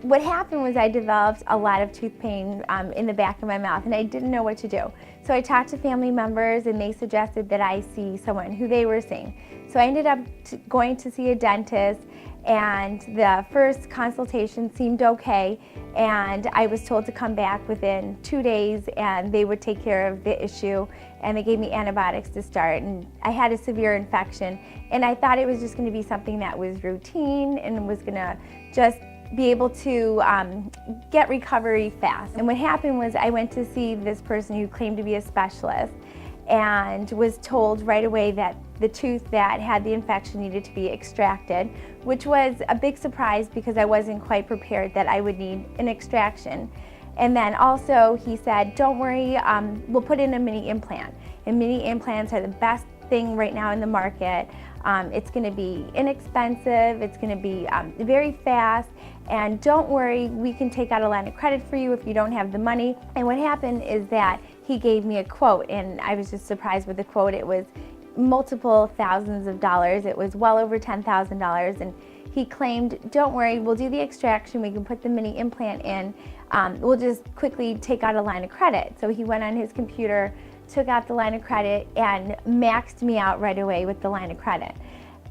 what happened was I developed a lot of tooth pain in the back of my mouth, and I didn't know what to do. So I talked to family members, and they suggested that I see someone who they were seeing. So I ended up going to see a dentist, and the first consultation seemed okay, and I was told to come back within 2 days and they would take care of the issue, and they gave me antibiotics to start. And I had a severe infection, and I thought it was just going to be something that was routine and was going to just be able to get recovery fast. And what happened was I went to see this person who claimed to be a specialist, and was told right away that the tooth that had the infection needed to be extracted, which was a big surprise because I wasn't quite prepared that I would need an extraction. And then also he said, don't worry, we'll put in a mini implant. And mini implants are the best thing right now in the market. It's going to be inexpensive, it's going to be very fast, and don't worry, we can take out a line of credit for you if you don't have the money. And what happened is that he gave me a quote, and I was just surprised with the quote. It was multiple thousands of dollars. It was well over $10,000, and he claimed, don't worry, we'll do the extraction, we can put the mini implant in, we'll just quickly take out a line of credit. So he went on his computer, took out the line of credit, and maxed me out right away with the line of credit.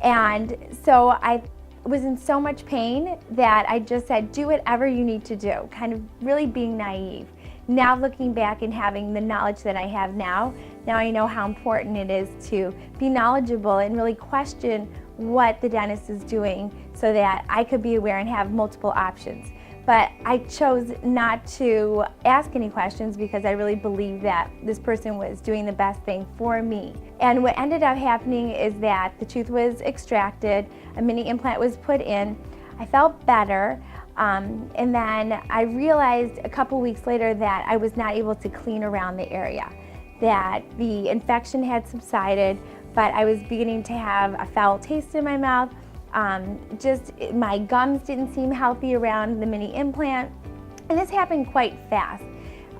And so I was in so much pain that I just said, do whatever you need to do, kind of really being naive. Now looking back and having the knowledge that I have now I know how important it is to be knowledgeable and really question what the dentist is doing so that I could be aware and have multiple options. But I chose not to ask any questions because I really believed that this person was doing the best thing for me. And what ended up happening is that the tooth was extracted, a mini implant was put in, I felt better, and then I realized a couple weeks later that I was not able to clean around the area, that the infection had subsided, but I was beginning to have a foul taste in my mouth. My gums didn't seem healthy around the mini implant, and this happened quite fast.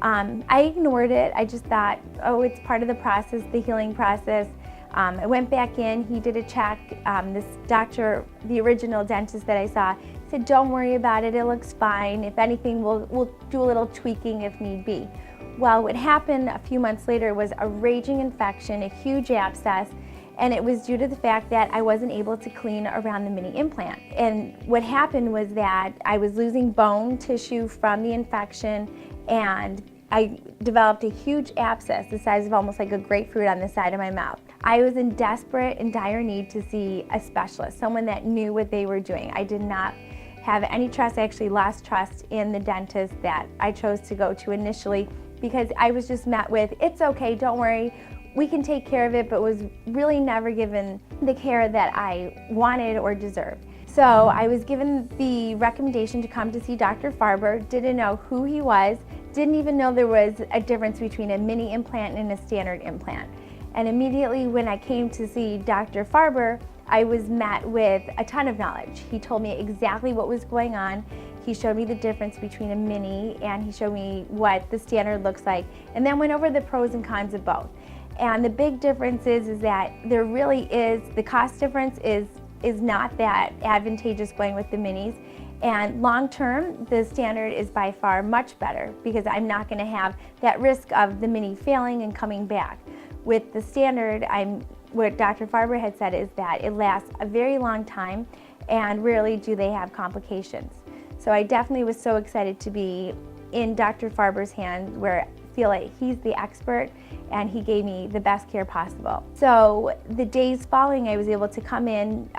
I ignored it. I just thought, oh, it's part of the process, the healing process. I went back in, he did a check. This doctor, the original dentist that I saw, said, don't worry about it, it looks fine. If anything, we'll do a little tweaking if need be. Well, what happened a few months later was a raging infection, a huge abscess, and it was due to the fact that I wasn't able to clean around the mini implant. And what happened was that I was losing bone tissue from the infection, and I developed a huge abscess the size of almost like a grapefruit on the side of my mouth. I was in desperate and dire need to see a specialist, someone that knew what they were doing. I did not have any trust. I actually lost trust in the dentist that I chose to go to initially because I was just met with, it's okay, don't worry, we can take care of it, but was really never given the care that I wanted or deserved. So I was given the recommendation to come to see Dr. Farber, didn't know who he was, didn't even know there was a difference between a mini implant and a standard implant. And immediately when I came to see Dr. Farber, I was met with a ton of knowledge. He told me exactly what was going on. He showed me the difference between a mini, and he showed me what the standard looks like, and then went over the pros and cons of both. And the big difference is that there really is, the cost difference is not that advantageous going with the minis. And long term, the standard is by far much better because I'm not going to have that risk of the mini failing and coming back. With the standard, what Dr. Farber had said is that it lasts a very long time and rarely do they have complications. So I definitely was so excited to be in Dr. Farber's hands where I feel like he's the expert and he gave me the best care possible. So the days following, I was able to come in.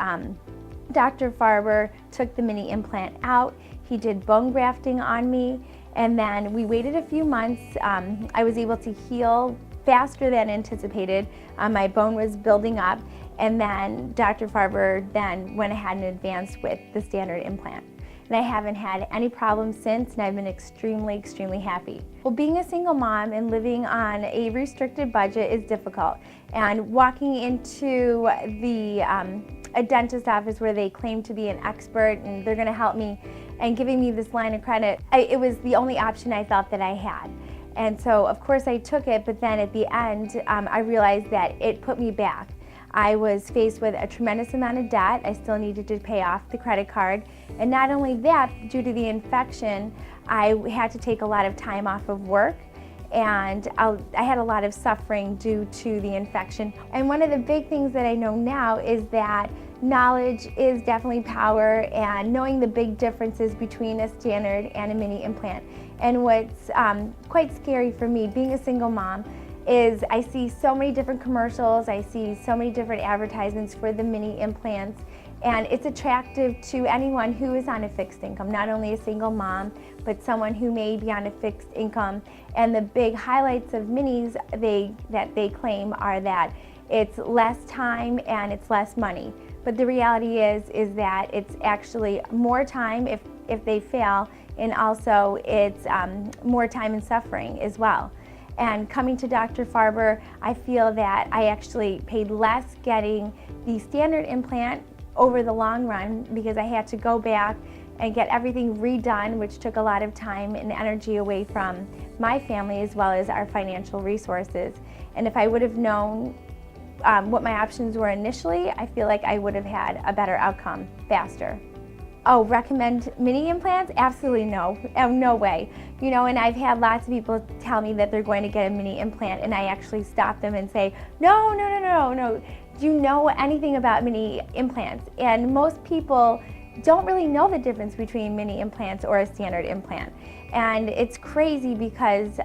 Dr. Farber took the mini implant out. He did bone grafting on me, and then we waited a few months. I was able to heal faster than anticipated. My bone was building up, and then Dr. Farber then went ahead and advanced with the standard implant. And I haven't had any problems since, and I've been extremely, extremely happy. Well, being a single mom and living on a restricted budget is difficult. And walking into a dentist office where they claim to be an expert and they're gonna help me and giving me this line of credit, it was the only option I thought that I had. And so, of course, I took it, but then at the end, I realized that it put me back. I was faced with a tremendous amount of debt. I still needed to pay off the credit card. And not only that, due to the infection, I had to take a lot of time off of work, and I had a lot of suffering due to the infection. And one of the big things that I know now is that knowledge is definitely power, and knowing the big differences between a standard and a mini implant. And what's quite scary for me, being a single mom, is I see so many different commercials, I see so many different advertisements for the mini implants, and it's attractive to anyone who is on a fixed income, not only a single mom, but someone who may be on a fixed income. And the big highlights of minis that they claim are that it's less time and it's less money. But the reality is that it's actually more time if they fail, and also it's more time and suffering as well. And coming to Dr. Farber, I feel that I actually paid less getting the standard implant over the long run, because I had to go back and get everything redone, which took a lot of time and energy away from my family as well as our financial resources. And if I would have known what my options were initially, I feel like I would have had a better outcome faster. Oh, recommend mini implants? Absolutely no, no way. You know, and I've had lots of people tell me that they're going to get a mini implant, and I actually stop them and say, no. Do you know anything about mini implants? And most people don't really know the difference between mini implants or a standard implant. And it's crazy because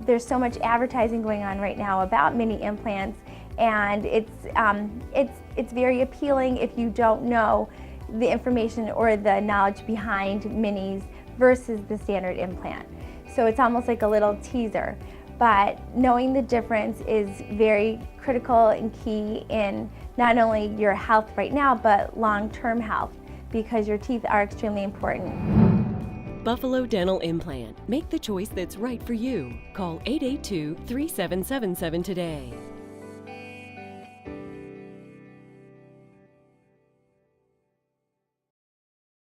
there's so much advertising going on right now about mini implants, and it's very appealing if you don't know the information or the knowledge behind minis versus the standard implant. So it's almost like a little teaser. But knowing the difference is very critical and key in not only your health right now, but long-term health, because your teeth are extremely important. Buffalo Dental Implant. Make the choice that's right for you. Call 882-3777 today.